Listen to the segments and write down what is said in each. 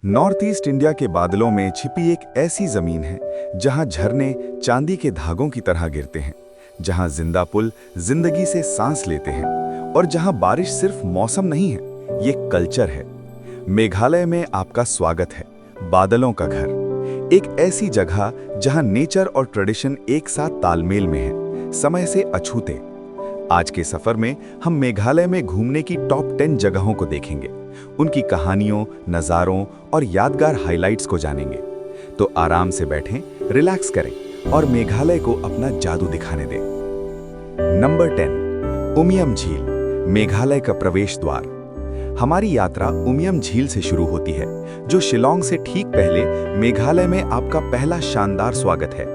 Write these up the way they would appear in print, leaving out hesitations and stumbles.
North east India के बादलों में छिपी एक ऐसी जमीन है जहां झरने चांदी के धागों की तरह गिरते हैं, जहां जिंदा पुल जिंदगी से सांस लेते हैं और जहां बारिश सिर्फ मौसम नहीं है, ये कल्चर है। मेघालय में आपका स्वागत है, बादलों का घर। एक ऐसी जगह जहां नेचर और ट्रेडिशन एक साथ तालमेल में है, समय से अछूते। आज के सफर में हम मेघालय में घूमने की टॉप 10 जगहों को देखेंगे, उनकी कहानियों, नज़ारों और यादगार हाइलाइट्स को जानेंगे। तो आराम से बैठें, रिलैक्स करें और मेघालय को अपना जादू दिखाने दें। नंबर 10, उमियम झील, मेघालय का प्रवेश द्वार। हमारी यात्रा उमियम झील से शुरू होती है, जो शिलोंग से ठीक पहले मेघालय में आपका पहला शानदार स्वागत है।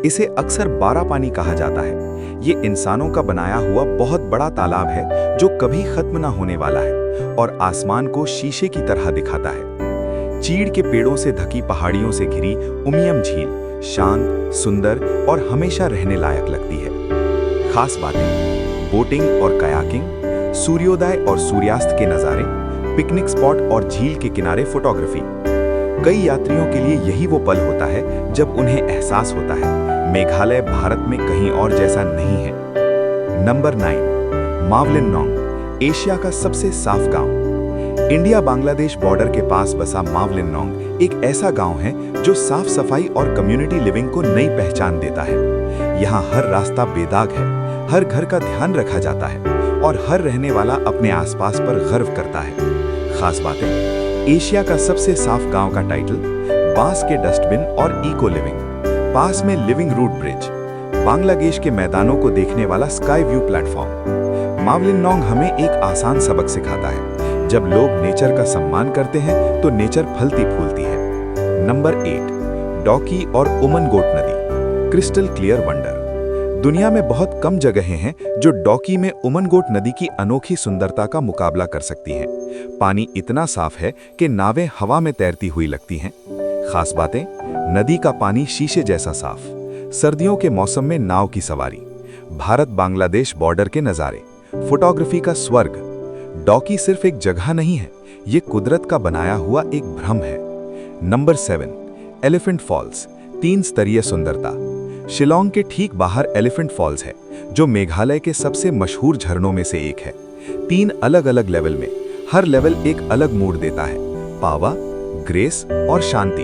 इसे अक्सर बारा पानी कहा जाता है। ये इंसानों का बनाया हुआ बहुत बड़ा तालाब है जो कभी खत्म ना होने वाला है और आसमान को शीशे की तरह दिखाता है। चीड़ के पेड़ों से ढकी पहाड़ियों से घिरी उमियम झील शांत, सुंदर और हमेशा रहने लायक लगती है। खास बातें: बोटिंग और कयाकिंग, सूर्योदय और सूर्यास्त के नज़ारे, पिकनिक स्पॉट और झील के किनारे फोटोग्राफी। कई यात्रियों के लिए यही वो पल होता है जब उन्हें एहसास होता है मेघालय भारत में कहीं और जैसा नहीं है। नंबर 9, मावलिन नोंग, एशिया का सबसे साफ गांव। इंडिया बांग्लादेश बॉर्डर के पास बसा मावलिन नोंग एक ऐसा गांव है जो साफ सफाई और कम्युनिटी लिविंग को नई पहचान देता है। यहाँ हर रास्ता बेदाग है, हर घर का ध्यान रखा जाता है और हर रहने वाला अपने आसपास पर गर्व करता है। खास बातें: एशिया का सबसे साफ गांव का टाइटल, बांस के डस्टबिन और इको लिविंग, पास में लिविंग रूट ब्रिज, बांग्लादेश के मैदानों को देखने वाला स्काई व्यू प्लेटफॉर्म। मावलिन नोंग हमें एक आसान सबक सिखाता है, जब लोग नेचर का सम्मान करते हैं तो नेचर फलती फूलती है। नंबर 8, डॉकी और उमनगोट नदी, क्रिस्टल क्लियर वंडर। दुनिया में बहुत कम जगहें हैं जो डॉकी में उमनगोट नदी की अनोखी सुंदरता का मुकाबला कर सकती हैं। पानी इतना साफ है कि नावें हवा में तैरती हुई लगती हैं। खास बातें: नदी का पानी शीशे जैसा साफ, सर्दियों के मौसम में नाव की सवारी, भारत बांग्लादेश बॉर्डर के नज़ारे, फोटोग्राफी का स्वर्ग। डॉकी सिर्फ एक जगह नहीं है, ये कुदरत का बनाया हुआ एक भ्रम है। नंबर 7, एलिफेंट फॉल्स, 3 स्तरीय सुंदरता। शिलोंग के ठीक बाहर एलिफेंट फॉल्स है, जो मेघालय के सबसे मशहूर झरनों में से एक है। 3 अलग अलग लेवल में, हर लेवल एक अलग मूड देता है: पावा, ग्रेस और शांति।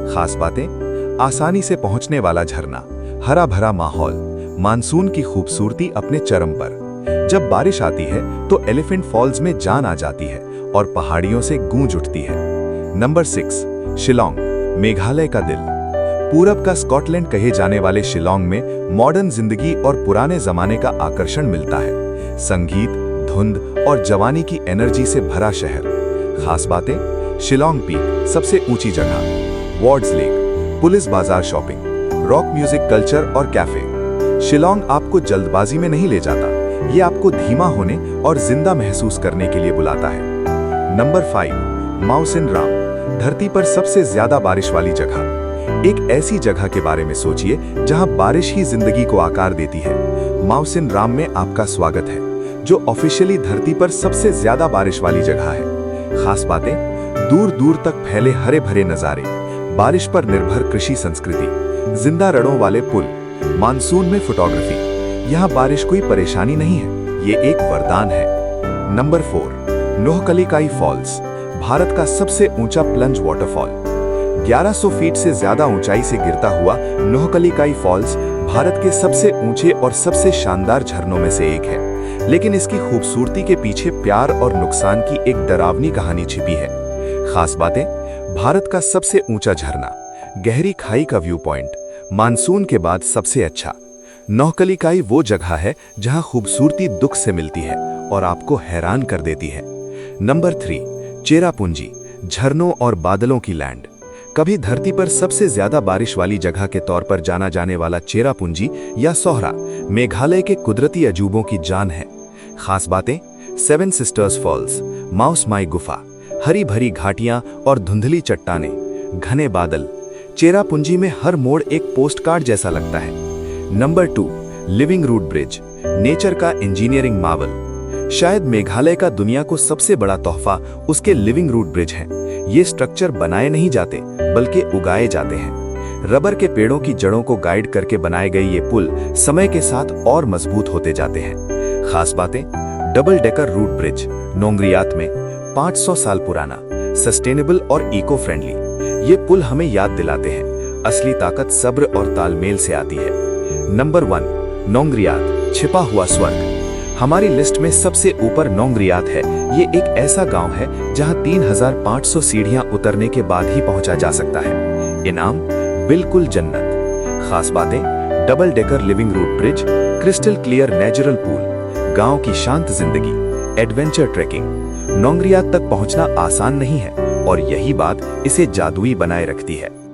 खास बातें: आसानी से पहुंचने वाला झरना, हरा भरा माहौल, मानसून की खूबसूरती अपने चरम पर। जब बारिश आती है तो एलिफेंट फॉल्स में जान आ जाती है और पहाड़ियों से गूंज उठती है। नंबर 6, शिलोंग, मेघालय का दिल। पूरब का स्कॉटलैंड कहे जाने वाले शिलोंग में मॉडर्न जिंदगी और पुराने जमाने का आकर्षण मिलता है। संगीत, धुंध और जवानी की एनर्जी से भरा शहर। खास बातें: शिलोंग पीक, सबसे ऊंची जगह, वार्ड्स लेक, पुलिस बाजार शॉपिंग, रॉक म्यूजिक कल्चर और कैफे। शिलोंग आपको जल्दबाजी में नहीं ले जाता, ये आपको धीमा होने और जिंदा महसूस करने के लिए बुलाता है। नंबर 5, माउसिन राम, धरती पर सबसे ज्यादा बारिश वाली जगह। एक ऐसी जगह के बारे में सोचिए जहां बारिश ही जिंदगी को आकार देती है। माउसिन राम में आपका स्वागत है, जो ऑफिशियली धरती पर सबसे ज्यादा बारिश वाली जगह है। खास बातें: दूर दूर तक फैले हरे भरे नजारे, बारिश पर निर्भर कृषि संस्कृति, जिंदा रड़ों वाले पुल, मानसून में फोटोग्राफी। यहाँ बारिश कोई परेशानी नहीं है, ये एक वरदान है। नंबर 4, नोहकलिकाई फॉल्स, भारत का सबसे ऊंचा प्लंज वाटरफॉल। 1100 फीट से ज्यादा ऊंचाई से गिरता हुआ नोहकलिकाई फॉल्स भारत के सबसे ऊंचे और सबसे शानदार झरनों में से एक है। लेकिन इसकी खूबसूरती के पीछे प्यार और नुकसान की एक डरावनी कहानी छिपी है। खास बातें: भारत का सबसे ऊंचा झरना, गहरी खाई का व्यू पॉइंट, मानसून के बाद सबसे अच्छा। नोहकलिकाई वो जगह है जहां खूबसूरती दुख से मिलती है और आपको हैरान कर देती है। नंबर 3, चेरापूंजी, झरनों और बादलों की लैंड। कभी धरती पर सबसे ज्यादा बारिश वाली जगह के तौर पर जाना जाने वाला चेरापूंजी या सोहरा मेघालय के कुदरती अजूबों की जान है। खास बातें: 7 सिस्टर्स फॉल्स, माउस माई गुफा, हरी भरी घाटियां और धुंधली चट्टानें, घने बादल। चेरापूंजी में हर मोड़ एक पोस्टकार्ड जैसा लगता है। Number 2, living root bridge, nature का इंजीनियरिंग मार्वल। शायद मेघालय का दुनिया को सबसे बड़ा तोहफा उसके लिविंग रूट ब्रिज हैं। ये स्ट्रक्चर बनाए नहीं जाते बल्कि उगाए जाते हैं। रबर के पेड़ों की जड़ों को गाइड करके बनाए गए ये पुल समय के साथ और मजबूत होते जाते हैं। खास बातें, डबल डेकर रूट ब्रिज नोंगरियात में 500 साल पुराना, सस्टेनेबल और इको फ्रेंडली। ये पुल हमें याद दिलाते हैं असली ताकत सब्र और तालमेल से आती है। नंबर 1, नोंगरियात, छिपा हुआ स्वर्ग। हमारी लिस्ट में सबसे ऊपर नोंगरियात है। ये एक ऐसा गांव है जहां 3500 सीढ़ियां उतरने के बाद ही पहुंचा जा सकता है। इनाम बिल्कुल जन्नत। खास बातें, double decker living root bridge, crystal clear natural pool, गांव की शांत जिंदगी, एडवेंचर ट्रैकिंग। नोंगरियात तक पहुंचना आसान नहीं है और यही बात इसे जादुई बनाए रखती है।